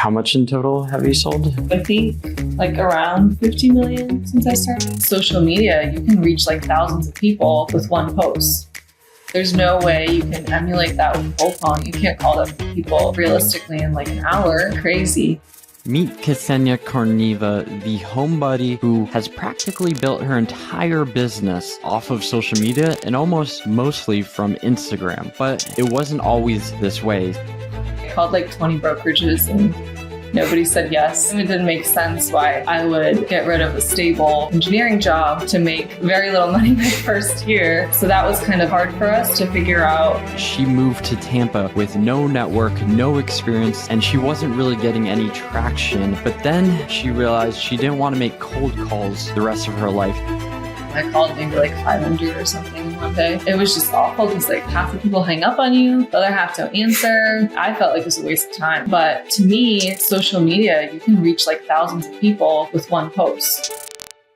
How much in total have you sold? I think like around 50 million since I started. Social media, you can reach like thousands of people with one post. There's no way you can emulate that with cold calling. You can't call up people realistically in like an hour. Crazy. Meet Kseniya Korneva, the homebody who has practically built her entire business off of social media and almost mostly from Instagram. But it wasn't always this way. I called like 20 brokerages and nobody said yes. It didn't make sense why I would get rid of a stable engineering job to make very little money my first year. So that was kind of hard for us to figure out. She moved to Tampa with no network, no experience, and she wasn't really getting any traction. But then she realized she didn't want to make cold calls the rest of her life. I called maybe like 500 or something one day. It was just awful because like half the people hang up on you, the other half don't answer. I felt like it was a waste of time. But to me, social media, you can reach like thousands of people with one post.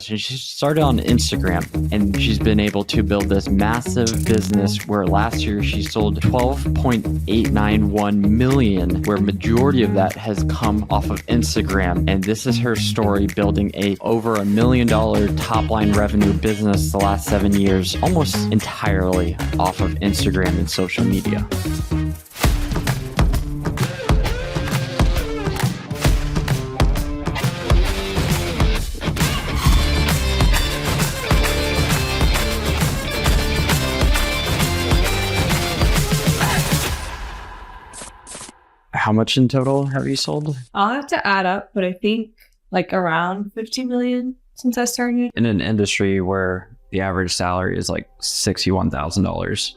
She started on Instagram and she's been able to build this massive business where last year she sold 12.891 million, where majority of that has come off of Instagram. And this is her story, building a over $1 million top line revenue business the last 7 years, almost entirely off of Instagram and social media. How much in total have you sold? I'll have to add up, but I think like around 50 million since I started. In an industry where the average salary is like $61,000,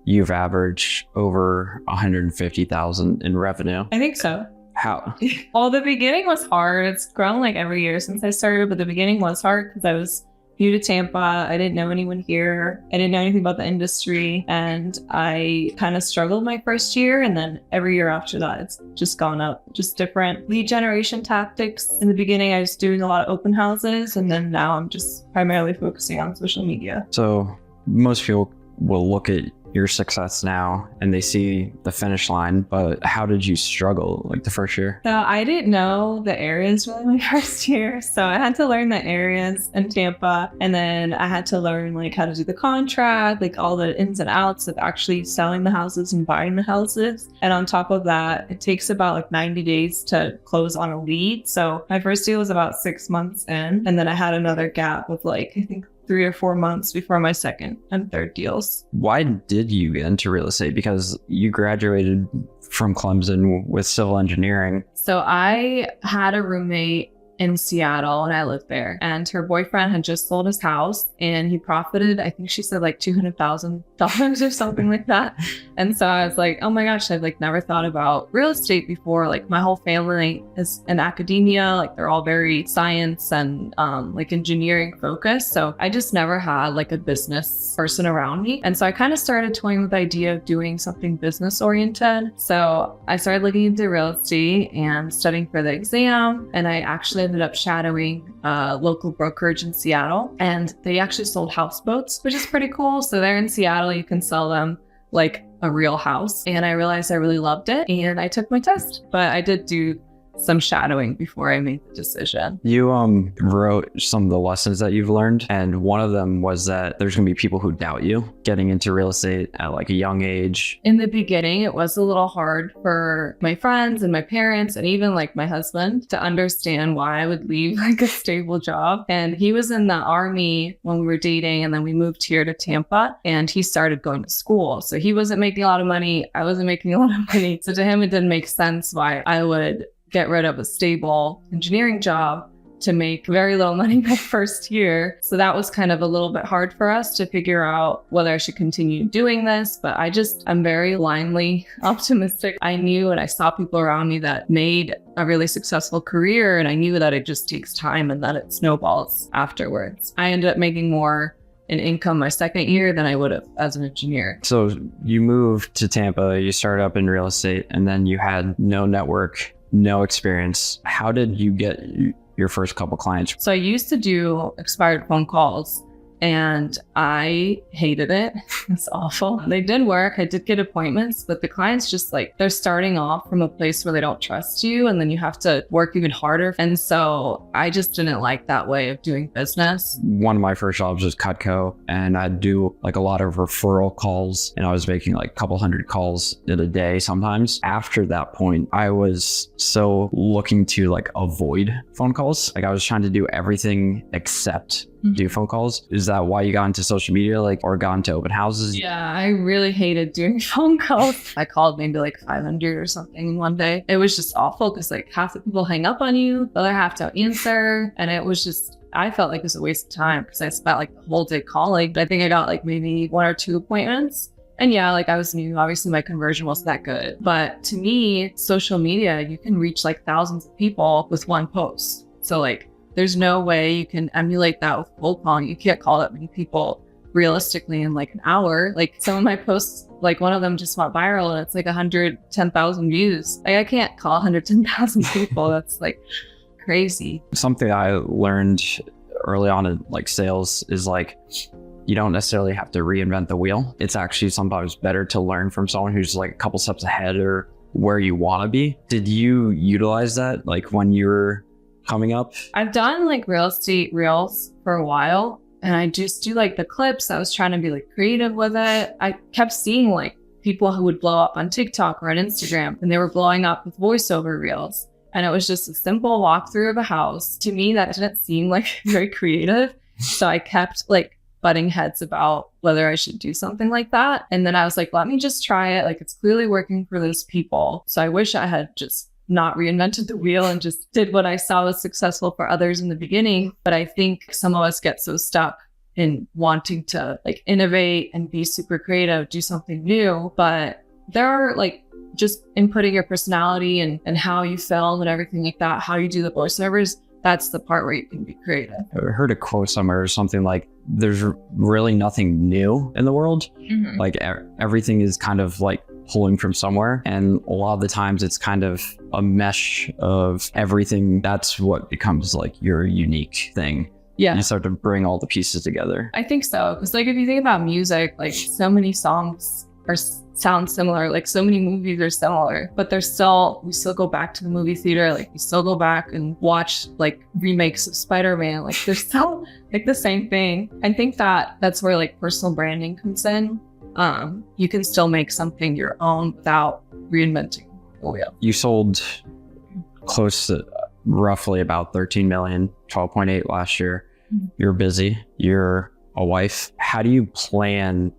you've averaged over $150,000 in revenue. I think so. How? Well, the beginning was hard. It's grown like every year since I started, but the beginning was hard because I was new to Tampa. I didn't know anyone here. I didn't know anything about the industry. And I kind of struggled my first year. And then every year after that, it's just gone up. Just different lead generation tactics. In the beginning, I was doing a lot of open houses. And then now I'm just primarily focusing on social media. So most people will look at your success now and they see the finish line, but how did you struggle like the first year? So I didn't know the areas really my first year. So I had to learn the areas in Tampa, and then I had to learn like how to do the contract, like all the ins and outs of actually selling the houses and buying the houses. And on top of that, it takes about like 90 days to close on a lead. So my first deal was about 6 months in, and then I had another gap of like, I think 3 or 4 months before my second and third deals. Why did you get into real estate? Because you graduated from Clemson with civil engineering. So I had a roommate in Seattle and I lived there, and her boyfriend had just sold his house and he profited, I think she said like $200,000 or something like that. And so I was like, oh my gosh, I've like never thought about real estate before. Like my whole family is in academia, like they're all very science and like engineering focused. So I just never had like a business person around me. And so I kind of started toying with the idea of doing something business oriented. So I started looking into real estate and studying for the exam, and I actually ended up shadowing a local brokerage in Seattle, and they actually sold houseboats, which is pretty cool. So they're in Seattle, you can sell them like a real house. And I realized I really loved it and I took my test, but I did do some shadowing before I made the decision. You wrote some of the lessons that you've learned, and one of them was that there's going to be people who doubt you getting into real estate at like a young age. In the beginning, it was a little hard for my friends and my parents and even like my husband to understand why I would leave like a stable job. And he was in the Army when we were dating, and then we moved here to Tampa and he started going to school. So he wasn't making a lot of money. I wasn't making a lot of money. So to him, it didn't make sense why I would get rid of a stable engineering job to make very little money my first year. So that was kind of a little bit hard for us to figure out whether I should continue doing this. But I'm very blindly optimistic. I knew and I saw people around me that made a really successful career, and I knew that it just takes time and that it snowballs afterwards. I ended up making more in income my second year than I would have as an engineer. So you moved to Tampa, you started up in real estate, and then you had no network, no experience. How did you get your first couple clients? So I used to do expired phone calls and I hated it. It's awful. They did work. I did get appointments, but the clients just like, they're starting off from a place where they don't trust you, and then you have to work even harder. And so I just didn't like that way of doing business. One of my first jobs was Cutco, and I'd do like a lot of referral calls, and I was making like a couple hundred calls in a day sometimes. After that point, I was so looking to like avoid phone calls. Like I was trying to do everything except do phone calls. Is that why you got into social media, like, or got into open houses? Yeah, I really hated doing phone calls. I called maybe like 500 or something one day. It was just awful because like half the people hang up on you, the other half don't answer. And it was just, I felt like it was a waste of time because I spent like the whole day calling. But I think I got like maybe 1 or 2 appointments. And yeah, like I was new. Obviously my conversion wasn't that good. But to me, social media, you can reach like thousands of people with one post. So like, there's no way you can emulate that with cold calling. You can't call that many people realistically in like an hour. Like some of my posts, like one of them just went viral and it's like 110,000 views. Like I can't call 110,000 people. That's like crazy. Something I learned early on in like sales is like, you don't necessarily have to reinvent the wheel. It's actually sometimes better to learn from someone who's like a couple steps ahead or where you want to be. Did you utilize that like when you were coming up? I've done like real estate reels for a while, and I just do like the clips. I was trying to be like creative with it. I kept seeing like people who would blow up on TikTok or on Instagram, and they were blowing up with voiceover reels. And it was just a simple walkthrough of a house. To me, that didn't seem like very creative. So I kept like butting heads about whether I should do something like that. And then I was like, let me just try it. Like it's clearly working for those people. So I wish I had just not reinvented the wheel and just did what I saw was successful for others in the beginning. But I think some of us get so stuck in wanting to like innovate and be super creative, do something new. But there are like just inputting your personality and how you film and everything like that, how you do the voiceovers. That's the part where you can be creative. I heard a quote somewhere or something like, there's really nothing new in the world. Mm-hmm. Like everything is kind of like pulling from somewhere. And a lot of the times it's kind of a mesh of everything. That's what becomes like your unique thing. Yeah. You start to bring all the pieces together. I think so. Because like if you think about music, like so many songs sound similar, like so many movies are similar, but we still go back to the movie theater, like we still go back and watch like remakes of Spider-Man, like they're still like the same thing. I think that's where like personal branding comes in. You can still make something your own without reinventing the wheel. You sold close to roughly about 13 million, 12.8 last year. Mm-hmm. You're busy, you're a wife. How do you plan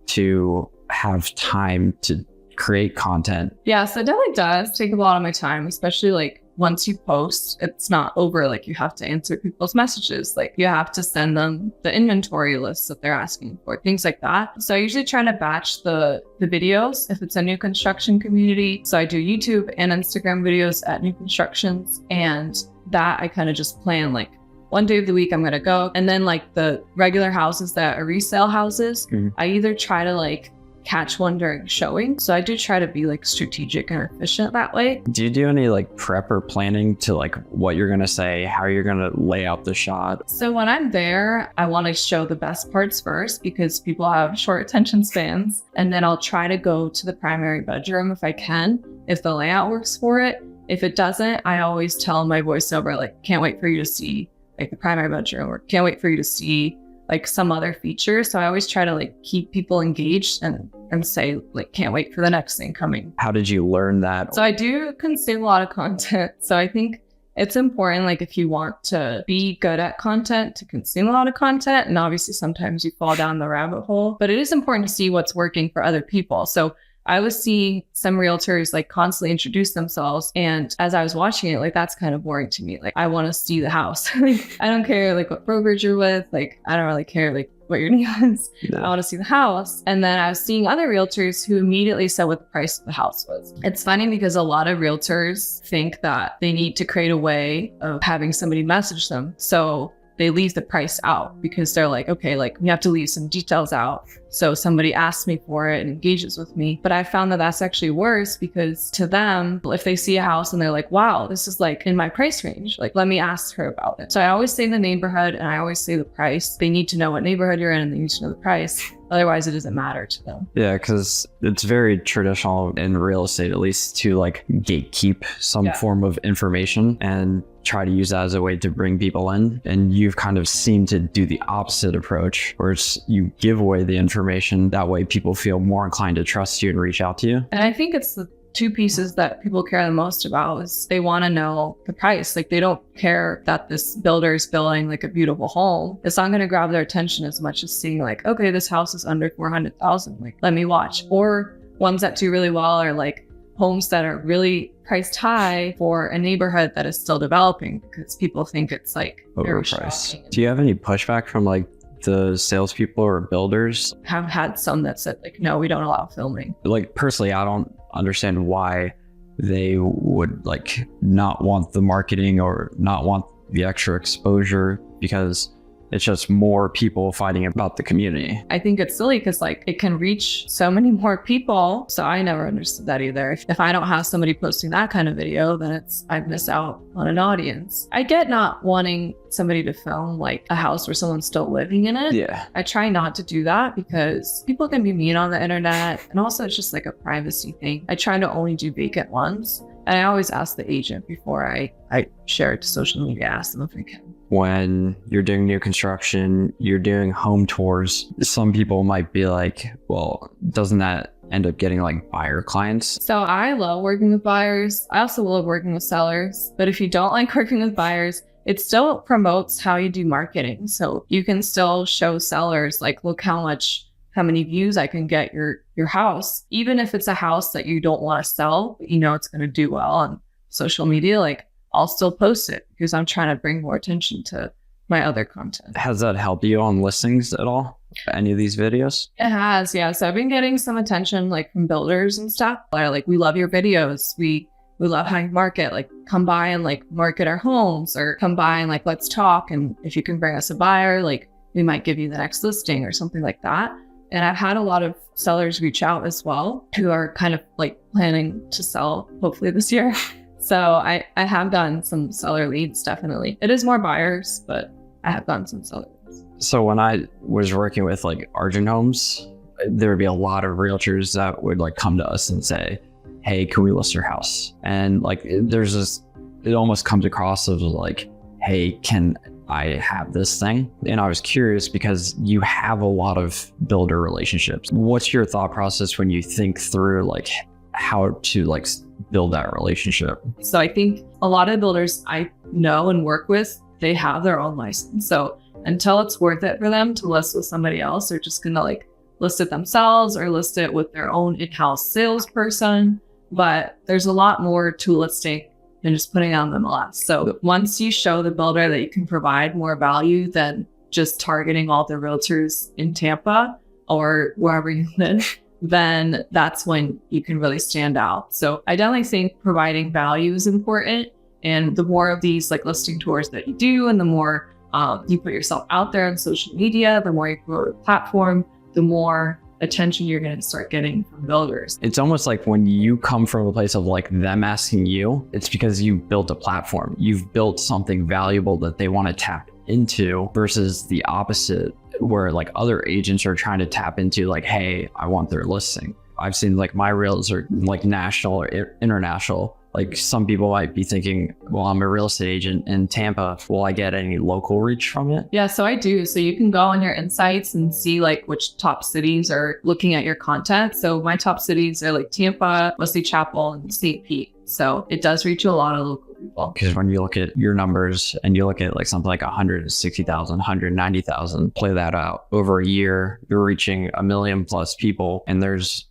to have time to create content? Yeah, so it definitely does take a lot of my time, especially like once you post, it's not over. Like you have to answer people's messages. Like you have to send them the inventory lists that they're asking for, things like that. So I usually try to batch the videos if it's a new construction community. So I do YouTube and Instagram videos at new constructions, and that I kind of just plan like one day of the week I'm gonna go. And then like the regular houses that are resale houses, I either try to like catch one during showing. So I do try to be like strategic and efficient that way. Do you do any like prep or planning to like what you're going to say, how you're going to lay out the shot? So when I'm there, I want to show the best parts first because people have short attention spans. And then I'll try to go to the primary bedroom if I can, if the layout works for it. If it doesn't, I always tell my voiceover, like, can't wait for you to see like the primary bedroom, or can't wait for you to see like some other feature. So I always try to like keep people engaged and say like, can't wait for the next thing coming. How did you learn that? So I do consume a lot of content. So I think it's important, like if you want to be good at content, to consume a lot of content. And obviously sometimes you fall down the rabbit hole, but it is important to see what's working for other people. So I was seeing some realtors like constantly introduce themselves. And as I was watching it, like, that's kind of boring to me. Like, I want to see the house. Like, I don't care like what brokerage you're with. Like, I don't really care like what your name is. No. I want to see the house. And then I was seeing other realtors who immediately said what the price of the house was. It's funny because a lot of realtors think that they need to create a way of having somebody message them. So they leave the price out because they're like, okay, like we have to leave some details out So somebody asks me for it and engages with me. But I found that that's actually worse, because to them, if they see a house and they're like, wow, this is like in my price range, like, let me ask her about it. So I always say the neighborhood and I always say the price. They need to know what neighborhood you're in and they need to know the price. Otherwise, it doesn't matter to them. Yeah, because it's very traditional in real estate, at least, to like gatekeep some form of information and try to use that as a way to bring people in. And you've kind of seemed to do the opposite approach, where it's you give away the information. That way people feel more inclined to trust you and reach out to you. And I think it's the two pieces that people care the most about is they want to know the price. Like, they don't care that this builder is building like a beautiful home. It's not going to grab their attention as much as seeing like, okay, this house is under 400,000. Like, let me watch. Or ones that do really well are like homes that are really priced high for a neighborhood that is still developing, because people think it's like overpriced. Do you have any pushback from like the salespeople or builders? Have had some that said like, no, we don't allow filming. Like, personally, I don't understand why they would like not want the marketing or not want the extra exposure, because it's just more people fighting about the community. I think it's silly because like it can reach so many more people. So I never understood that either. If I don't have somebody posting that kind of video, then I miss out on an audience. I get not wanting somebody to film like a house where someone's still living in it. Yeah. I try not to do that because people can be mean on the internet. And also it's just like a privacy thing. I try to only do vacant ones. And I always ask the agent before I share it to social media, ask them if I can. When you're doing new construction, you're doing home tours, some people might be like, well, doesn't that end up getting like buyer clients? So I love working with buyers. I also love working with sellers. But if you don't like working with buyers, it still promotes how you do marketing. So you can still show sellers like, look how many views I can get your house. Even if it's a house that you don't want to sell, but you know it's going to do well on social media, like I'll still post it because I'm trying to bring more attention to my other content. Has that helped you on listings at all? Any of these videos? It has, yeah. So I've been getting some attention like from builders and stuff. They're like, we love your videos. We love how you market. Like, come by and like market our homes, or come by and like, let's talk. And if you can bring us a buyer, like we might give you the next listing or something like that. And I've had a lot of sellers reach out as well who are kind of like planning to sell hopefully this year. So I have gotten some seller leads, definitely. It is more buyers, but I have gotten some seller leads. So when I was working with like Argent Homes, there would be a lot of realtors that would like come to us and say, hey, can we list your house? And like there's this, it almost comes across as like, hey, can I have this thing? And I was curious because you have a lot of builder relationships. What's your thought process when you think through like how to like build that relationship? So I think a lot of builders I know and work with, they have their own license. So until it's worth it for them to list with somebody else, they're just gonna like list it themselves or list it with their own in-house salesperson. But there's a lot more to listing than just putting it on the MLS. So once you show the builder that you can provide more value than just targeting all the realtors in Tampa or wherever you live, then that's when you can really stand out. So I definitely think providing value is important. And the more of these like listing tours that you do, and the more you put yourself out there on social media, the more you grow the platform, the more attention you're going to start getting from builders. It's almost like when you come from a place of like them asking you, it's because you built a platform. You've built something valuable that they want to tap into, versus the opposite, where like other agents are trying to tap into like, hey, I want their listing. I've seen like my reels are like national or international. Like some people might be thinking, well, I'm a real estate agent in Tampa. Will I get any local reach from it? Yeah, so I do. So you can go on your insights and see like which top cities are looking at your content. So my top cities are like Tampa, Wesley Chapel, and St. Pete. So it does reach a lot of local people. Because when you look at your numbers and you look at like something like 160,000, 190,000, play that out over a year, you're reaching 1 million plus people, and there's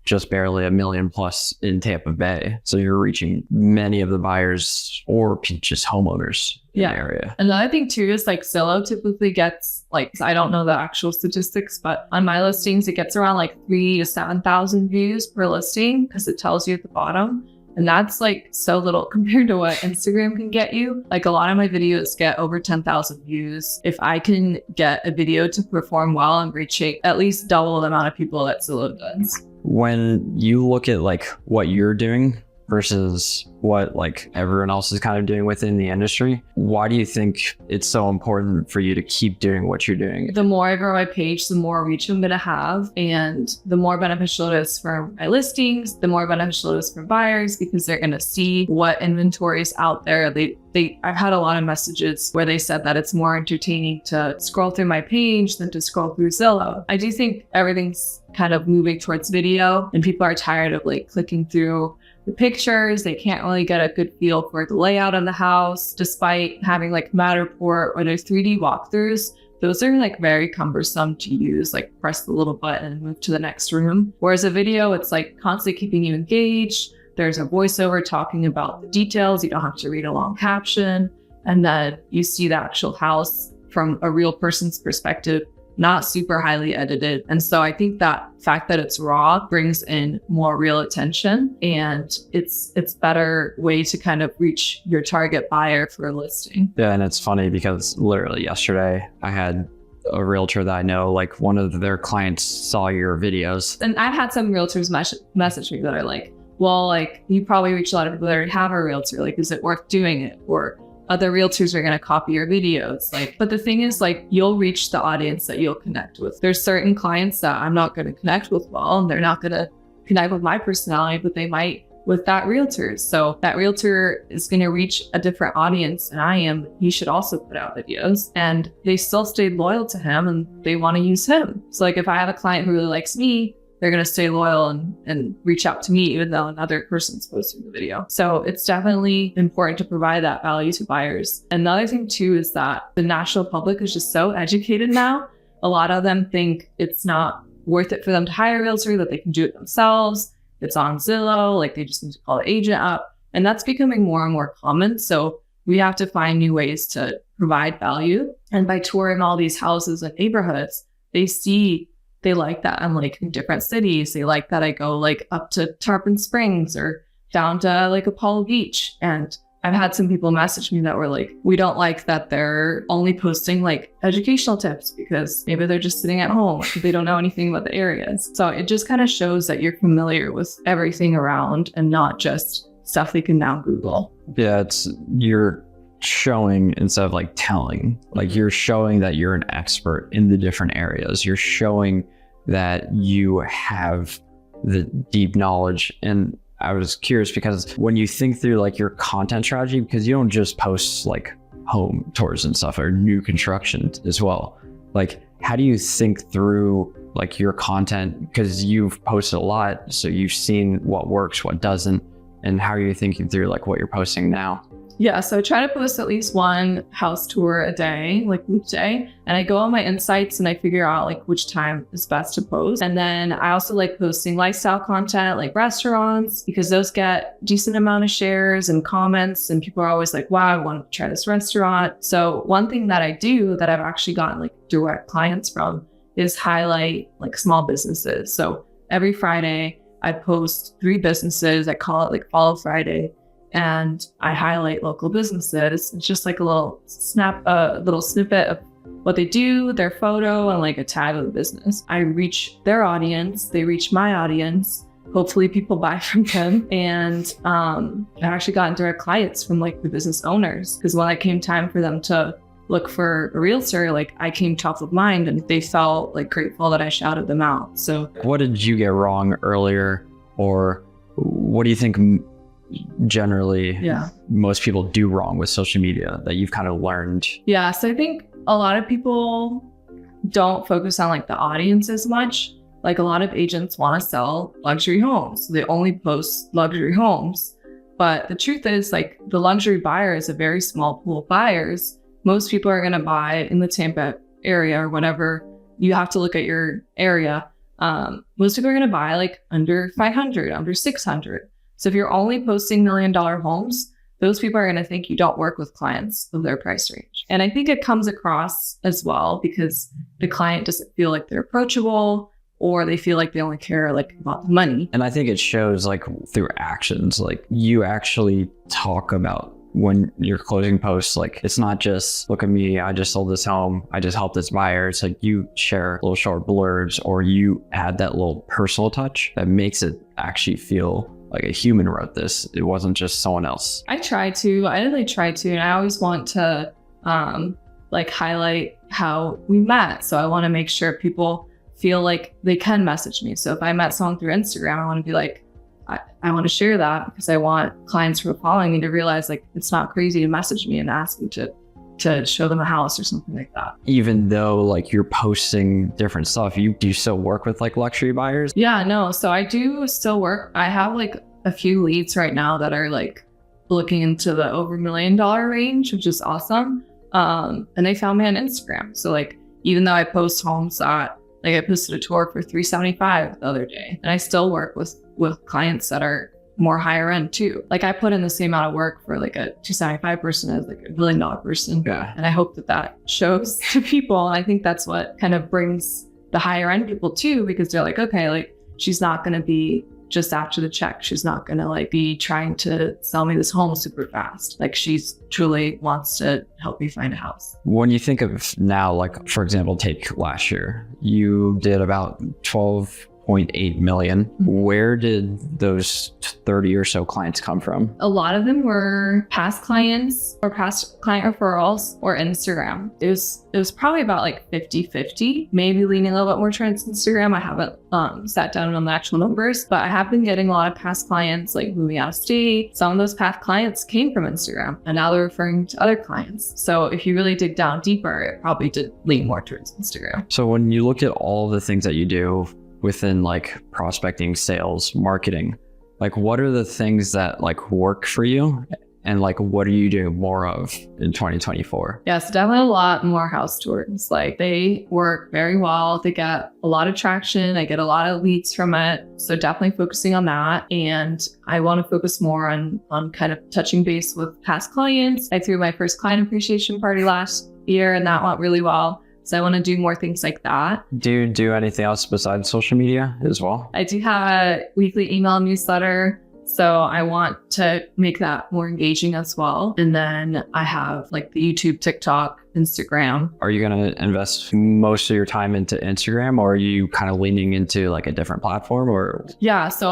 just barely 1 million plus in Tampa Bay. So you're reaching many of the buyers or just homeowners in the area. Another thing too is like Zillow typically gets like, I don't know the actual statistics, but on my listings, it gets around like 3,000 to 7,000 views per listing because it tells you at the bottom. And that's like so little compared to what Instagram can get you. Like a lot of my videos get over 10,000 views. If I can get a video to perform well, I'm reaching at least double the amount of people that Zillow does. When you look at like what you're doing versus what like everyone else is kind of doing within the industry, why do you think it's so important for you to keep doing what you're doing? The more I grow my page, the more reach I'm going to have, and the more beneficial it is for my listings, the more beneficial it is for buyers, because they're going to see what inventory is out there. I've had a lot of messages where they said that it's more entertaining to scroll through my page than to scroll through Zillow. I do think everything's kind of moving towards video, and people are tired of like clicking through the pictures. They can't really get a good feel for the layout of the house, despite having like Matterport or there's 3D walkthroughs. Those are like very cumbersome to use, like press the little button and move to the next room. Whereas a video, it's like constantly keeping you engaged. There's a voiceover talking about the details. You don't have to read a long caption. And then you see the actual house from a real person's perspective, not super highly edited. And so I think that fact that it's raw brings in more real attention, and it's better way to kind of reach your target buyer for a listing. Yeah, and it's funny because literally yesterday I had a realtor that I know, like one of their clients saw your videos. And I've had some realtors message me that are like, well, like you probably reach a lot of people that already have a realtor. Like, is it worth doing it? Or other realtors are going to copy your videos. Like, but the thing is, like, you'll reach the audience that you'll connect with. There's certain clients that I'm not going to connect with well, and they're not going to connect with my personality, but they might with that realtor. So that realtor is going to reach a different audience than I am. He should also put out videos, and they still stayed loyal to him and they want to use him. So like if I have a client who really likes me, they're going to stay loyal and reach out to me, even though another person's posting the video. So it's definitely important to provide that value to buyers. Another thing too is that the national public is just so educated now. A lot of them think it's not worth it for them to hire a realtor, that they can do it themselves. It's on Zillow, like they just need to call the agent up. And that's becoming more and more common. So we have to find new ways to provide value. And by touring all these houses and neighborhoods, they like that I'm like in different cities. They like that I go like up to Tarpon Springs or down to like Apollo Beach. And I've had some people message me that were like, we don't like that they're only posting like educational tips because maybe they're just sitting at home. They don't know anything about the areas. So it just kind of shows that you're familiar with everything around and not just stuff they can now Google. Yeah, you're showing instead of like telling. Like you're showing that you're an expert in the different areas. You're showing that you have the deep knowledge. And I was curious because when you think through like your content strategy, because you don't just post like home tours and stuff or new construction as well. Like how do you think through like your content? Because you've posted a lot, so you've seen what works, what doesn't, and how are you thinking through like what you're posting now? Yeah, so I try to post at least one house tour a day, like each day. And I go on my insights and I figure out like which time is best to post. And then I also like posting lifestyle content like restaurants, because those get decent amount of shares and comments. And people are always like, wow, I want to try this restaurant. So one thing that I do that I've actually gotten like direct clients from is highlight like small businesses. So every Friday I post 3 businesses. I call it like Follow Friday. And I highlight local businesses. It's just like a little snippet of what they do, their photo, and like a tag of the business. I reach their audience, they reach my audience. Hopefully people buy from them. And I've actually gotten direct clients from like the business owners, because when it came time for them to look for a realtor, like I came top of mind and they felt like grateful that I shouted them out. So what did you get wrong earlier, or what do you think generally most people do wrong with social media that you've kind of learned? Yeah, so I think a lot of people don't focus on like the audience as much. Like a lot of agents want to sell luxury homes, so they only post luxury homes. But the truth is, like, the luxury buyer is a very small pool of buyers. Most people are going to buy in the Tampa area or whatever. You have to look at your area. Most people are going to buy like under 500, under 600. So if you're only posting $1 million homes, those people are going to think you don't work with clients of their price range. And I think it comes across as well because the client doesn't feel like they're approachable, or they feel like they only care like about the money. And I think it shows like through actions, like you actually talk about when you're closing posts, like it's not just look at me, I just sold this home, I just helped this buyer. It's like you share little short blurbs, or you add that little personal touch that makes it actually feel like a human wrote this. It wasn't just someone else. I really try to, and I always want to like highlight how we met. So I want to make sure people feel like they can message me. So if I met someone through Instagram, I want to be like, I want to share that, because I want clients who are following me to realize like it's not crazy to message me and ask me to show them a house or something like that. Even though like you're posting different stuff, do you still work with like luxury buyers? Yeah, no. So I do still work. I have like a few leads right now that are like looking into the over $1 million range, which is awesome. And they found me on Instagram. So like, even though I post homes that, like I posted a tour for $375 the other day, and I still work with clients that are more higher end too. Like I put in the same amount of work for like a $275 person as like a $1 million person. Yeah. And I hope that shows to people. And I think that's what kind of brings the higher end people too, because they're like, okay, like she's not going to be just after the check. She's not going to like be trying to sell me this home super fast. Like she's truly wants to help me find a house. When you think of now, like for example, take last year, you did about 12.8 million. Where did those 30 or so clients come from? A lot of them were past clients or past client referrals or Instagram. It was probably about like 50-50, maybe leaning a little bit more towards Instagram. I haven't sat down on the actual numbers, but I have been getting a lot of past clients like moving out of state. Some of those past clients came from Instagram, and now they're referring to other clients. So if you really dig down deeper, it probably did lean more towards Instagram. So when you look at all the things that you do within like prospecting, sales, marketing, like what are the things that like work for you, and like what are you doing more of in 2024? Yes, definitely a lot more house tours. Like they work very well. They get a lot of traction. I get a lot of leads from it. So definitely focusing on that. And I want to focus more on kind of touching base with past clients. I threw my first client appreciation party last year, and that went really well. So I want to do more things like that. Do you do anything else besides social media as well? I do have a weekly email newsletter, so I want to make that more engaging as well. And then I have like the YouTube, TikTok, Instagram. Are you going to invest most of your time into Instagram, or are you kind of leaning into like a different platform? Or yeah, so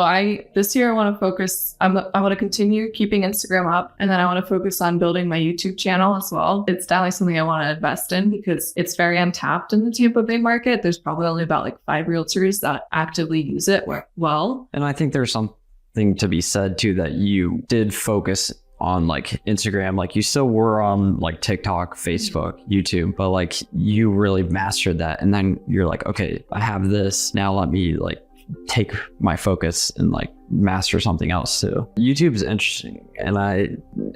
this year I want to focus. I want to continue keeping Instagram up, and then I want to focus on building my YouTube channel as well. It's definitely something I want to invest in because it's very untapped in the Tampa Bay market. There's probably only about like 5 realtors that actively use it well. And I think there's something to be said too that you did focus on like Instagram. Like you still were on like TikTok, Facebook, YouTube, but like you really mastered that. And then you're like, okay, I have this now, let me like take my focus and like master something else too. YouTube is interesting, and I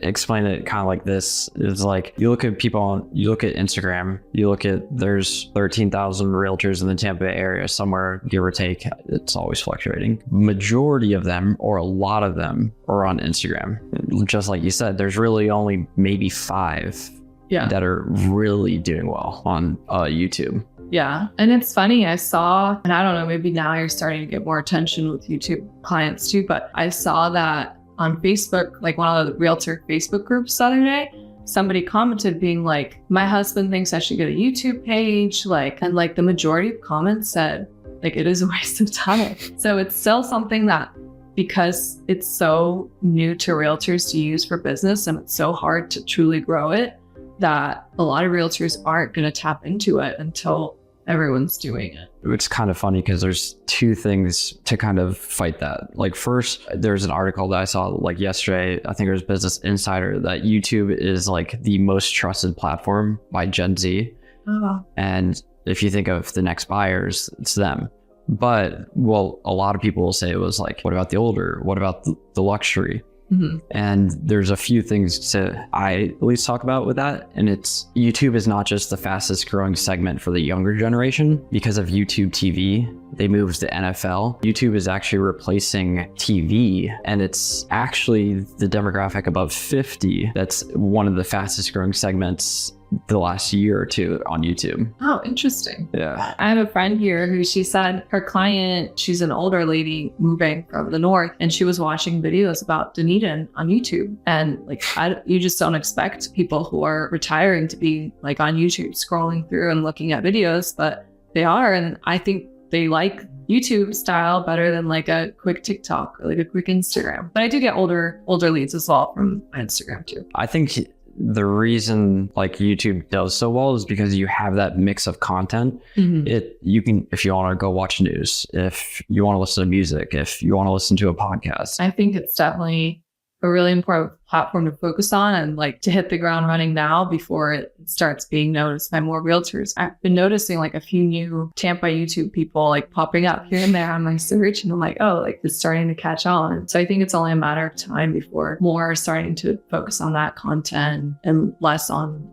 explain it kind of like this. It's like you look at you look at Instagram, you look at there's 13,000 realtors in the Tampa Bay area somewhere, give or take. It's always fluctuating. Majority of them, or a lot of them, are on Instagram. Just like you said, there's really only maybe 5 that are really doing well on YouTube. Yeah. And it's funny, I saw, and I don't know, maybe now you're starting to get more attention with YouTube clients too, but I saw that on Facebook, like one of the realtor Facebook groups the other day, somebody commented being like, my husband thinks I should get a YouTube page. And the majority of comments said, like, it is a waste of time. So it's still something that, because it's so new to realtors to use for business and it's so hard to truly grow it, that a lot of realtors aren't going to tap into it until everyone's doing it. It's kind of funny because there's 2 things to kind of fight that. Like first, there's an article that I saw like yesterday, I think it was Business Insider, that YouTube is like the most trusted platform by Gen Z. Oh. And if you think of the next buyers, it's them. But well, a lot of people will say it was like, what about the older? What about the luxury? Mm-hmm. And there's a few things I at least talk about with that. And it's YouTube is not just the fastest growing segment for the younger generation. Because of YouTube TV, they moved to NFL. YouTube is actually replacing TV, and it's actually the demographic above 50 that's one of the fastest growing segments the last year or two on YouTube. Oh, interesting. Yeah. I have a friend here who she said her client, she's an older lady moving from the north, and she was watching videos about Dunedin on YouTube. And like, you just don't expect people who are retiring to be like on YouTube scrolling through and looking at videos, but they are. And I think they like YouTube style better than like a quick TikTok or like a quick Instagram. But I do get older leads as well from my Instagram too. I think the reason like YouTube does so well is because you have that mix of content. You can, if you want to go watch news, if you want to listen to music, if you want to listen to a podcast. I think it's definitely a really important platform to focus on and like to hit the ground running now before it starts being noticed by more realtors. I've been noticing like a few new Tampa YouTube people like popping up here and there on my search, and I'm like, oh, like it's starting to catch on. So I think it's only a matter of time before more are starting to focus on that content and less on,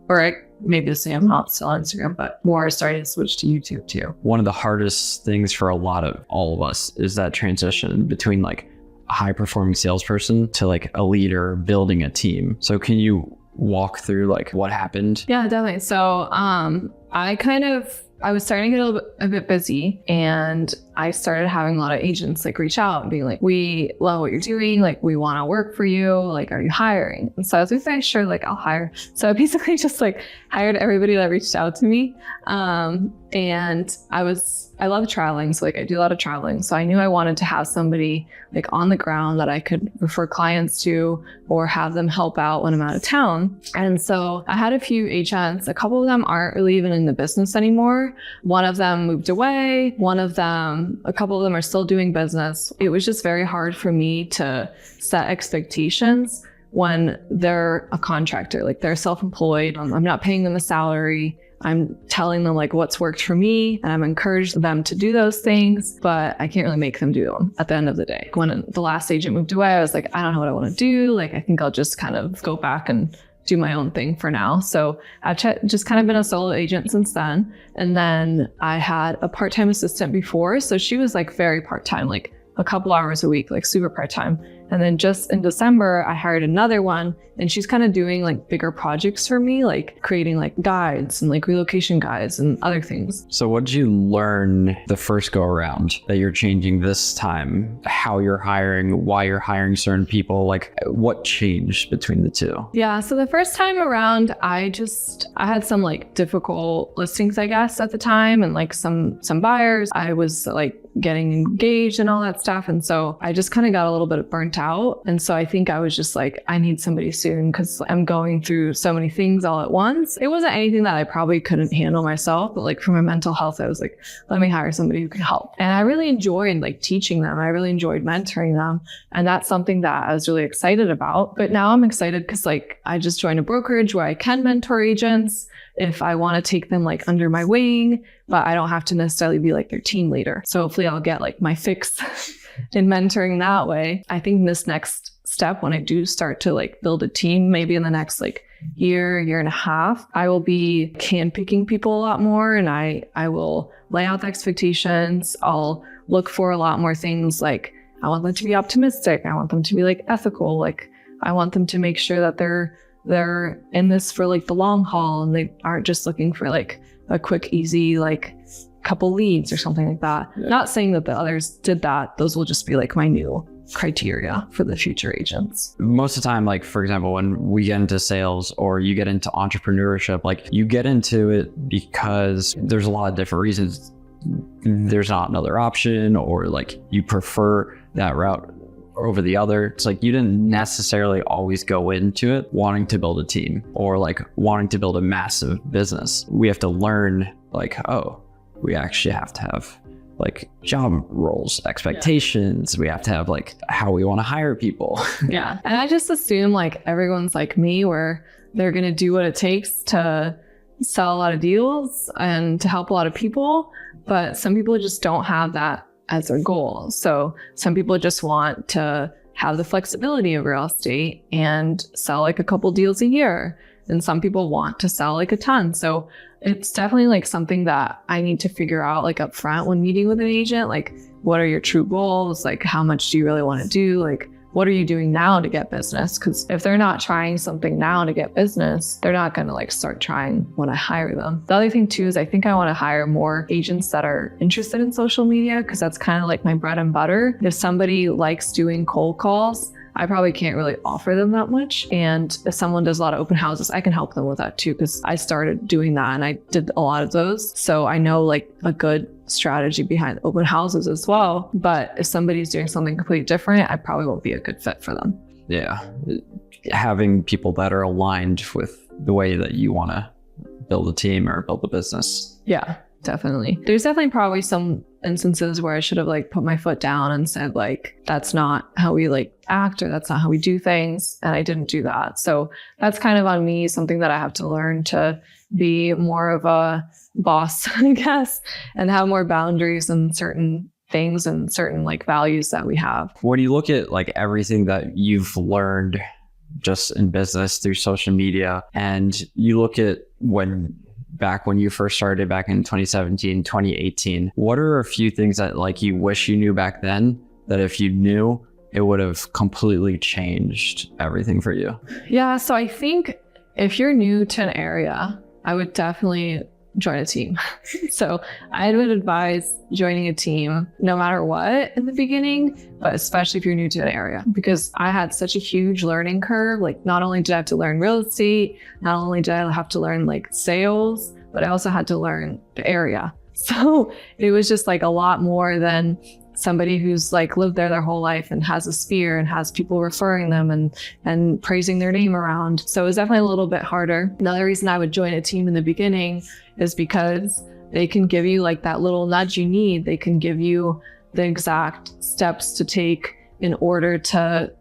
maybe the same amount still on Instagram, but more are starting to switch to YouTube too. One of the hardest things for all of us is that transition between like a high performing salesperson to like a leader building a team. So can you walk through like what happened? Yeah, definitely. So I was starting to get a bit busy, and I started having a lot of agents like reach out and being like, we love what you're doing. Like, we want to work for you. Like, are you hiring? And so I was like, sure, like I'll hire. So I basically just like hired everybody that reached out to me. And I love traveling. So like I do a lot of traveling. So I knew I wanted to have somebody like on the ground that I could refer clients to or have them help out when I'm out of town. And so I had a few agents. A couple of them aren't really even in the business anymore. One of them moved away. A couple of them are still doing business. It was just very hard for me to set expectations when they're a contractor, like they're self-employed. I'm not paying them a salary. I'm telling them like what's worked for me, and I'm encouraging them to do those things, but I can't really make them do them at the end of the day. When the last agent moved away, I was like, I don't know what I want to do. Like, I think I'll just kind of go back and do my own thing for now. So I've just kind of been a solo agent since then. And then I had a part-time assistant before. So she was like very part-time, like a couple hours a week, like super part-time. And then just in December, I hired another one, and she's kind of doing like bigger projects for me, like creating like guides and like relocation guides and other things. So what did you learn the first go around that you're changing this time? How you're hiring, why you're hiring certain people, like what changed between the two? Yeah. So the first time around, I had some like difficult listings, I guess, at the time, and like some buyers. I was like getting engaged and all that stuff. And so I just kind of got a little bit burnt out. And so I think I was just like, I need somebody soon because I'm going through so many things all at once. It wasn't anything that I probably couldn't handle myself, but like for my mental health, I was like, let me hire somebody who can help. And I really enjoyed like teaching them. I really enjoyed mentoring them. And that's something that I was really excited about. But now I'm excited because like I just joined a brokerage where I can mentor agents if I want to take them like under my wing, but I don't have to necessarily be like their team leader. So hopefully I'll get like my fix in mentoring that way. I think this next step, when I do start to like build a team, maybe in the next like year and a half, I will be handpicking people a lot more, and I will lay out the expectations. I'll look for a lot more things. Like I want them to be optimistic. I want them to be like ethical. Like I want them to make sure that they're in this for like the long haul, and they aren't just looking for like a quick, easy, like couple leads or something like that. Yeah. Not saying that the others did that. Those will just be like my new criteria for the future agents. Most of the time, like for example, when we get into sales or you get into entrepreneurship, like you get into it because there's a lot of different reasons. There's not another option, or like you prefer that route over the other. It's like you didn't necessarily always go into it wanting to build a team or like wanting to build a massive business. We have to learn like, oh, we actually have to have like job roles, expectations. Yeah. We have to have like how we want to hire people. Yeah. And I just assume like everyone's like me, where they're going to do what it takes to sell a lot of deals and to help a lot of people. But some people just don't have that as their goal. So some people just want to have the flexibility of real estate and sell like a couple deals a year. And some people want to sell like a ton. So it's definitely like something that I need to figure out like up front when meeting with an agent. Like, what are your true goals? Like, how much do you really want to do? Like, what are you doing now to get business? Because if they're not trying something now to get business, they're not going to like start trying when I hire them. The other thing too is I think I want to hire more agents that are interested in social media, because that's kind of like my bread and butter. If somebody likes doing cold calls, I probably can't really offer them that much. And if someone does a lot of open houses, I can help them with that too, because I started doing that and I did a lot of those. So I know like a good strategy behind open houses as well. But if somebody's doing something completely different, I probably won't be a good fit for them. Yeah. Having people that are aligned with the way that you want to build a team or build a business. Yeah, definitely. There's definitely probably some instances where I should have like put my foot down and said like, that's not how we like act, or that's not how we do things. And I didn't do that. So that's kind of on me, something that I have to learn to be more of a boss, I guess, and have more boundaries and certain things and certain like values that we have. When you look at like everything that you've learned just in business through social media, and you look at back when you first started back in 2017, 2018, what are a few things that like you wish you knew back then that if you knew, it would have completely changed everything for you? Yeah, so I think if you're new to an area, I would definitely join a team. So I would advise joining a team no matter what in the beginning, but especially if you're new to an area, because I had such a huge learning curve. Like not only did I have to learn real estate, not only did I have to learn like sales, but I also had to learn the area. So it was just like a lot more than somebody who's like lived there their whole life and has a sphere and has people referring them and praising their name around. So it was definitely a little bit harder. Another reason I would join a team in the beginning is because they can give you like that little nudge you need. They can give you the exact steps to take in order to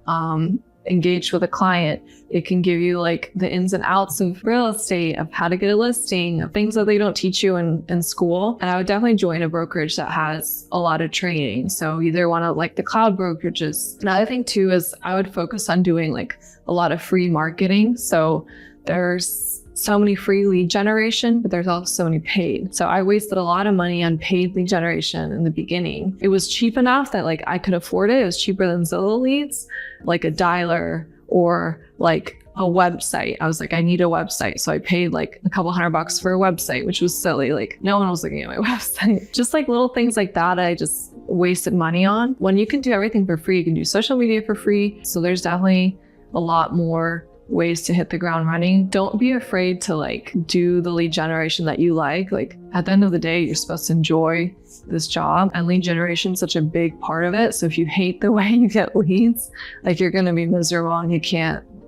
engage with a client. It can give you like the ins and outs of real estate, of how to get a listing, of things that they don't teach you in school. And I would definitely join a brokerage that has a lot of training. So either one of like the cloud brokerages. Another thing too is I would focus on doing like a lot of free marketing. So there's so many free lead generation, but there's also so many paid. So I wasted a lot of money on paid lead generation in the beginning. It was cheap enough that like I could afford it. It was cheaper than Zillow leads, like a dialer or like a website. I was like, I need a website. So I paid like a couple $100 for a website, which was silly. Like no one was looking at my website. Just like little things like that I just wasted money on. When you can do everything for free, you can do social media for free. So there's definitely a lot more ways to hit the ground running. Don't be afraid to like do the lead generation that you like. Like at the end of the day, you're supposed to enjoy this job, and lead generation is such a big part of it. So if you hate the way you get leads, like you're going to be miserable and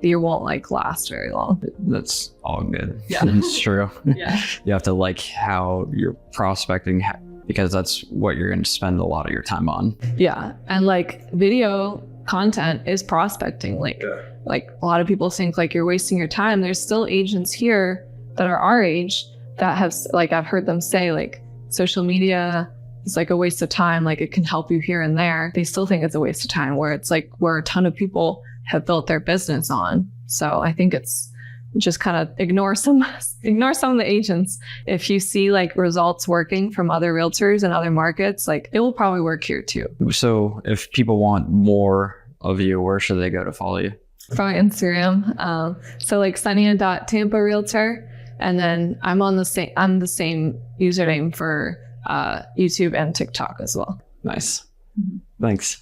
you won't like last very long. That's all good. Yeah. It's true. Yeah. You have to like how you're prospecting, because that's what you're going to spend a lot of your time on. Yeah. And like video content is prospecting. Like a lot of people think like you're wasting your time. There's still agents here that are our age that have like, I've heard them say like social media is like a waste of time. Like it can help you here and there. They still think it's a waste of time, where it's like where a ton of people have built their business on. So I think it's just kind of ignore some of the agents. If you see like results working from other realtors in other markets, like it will probably work here too. So if people want more of you, where should they go to follow you? Probably Instagram. So like Kseniya.Tampa Realtor. And then I'm the same username for YouTube and TikTok as well. Nice. Thanks.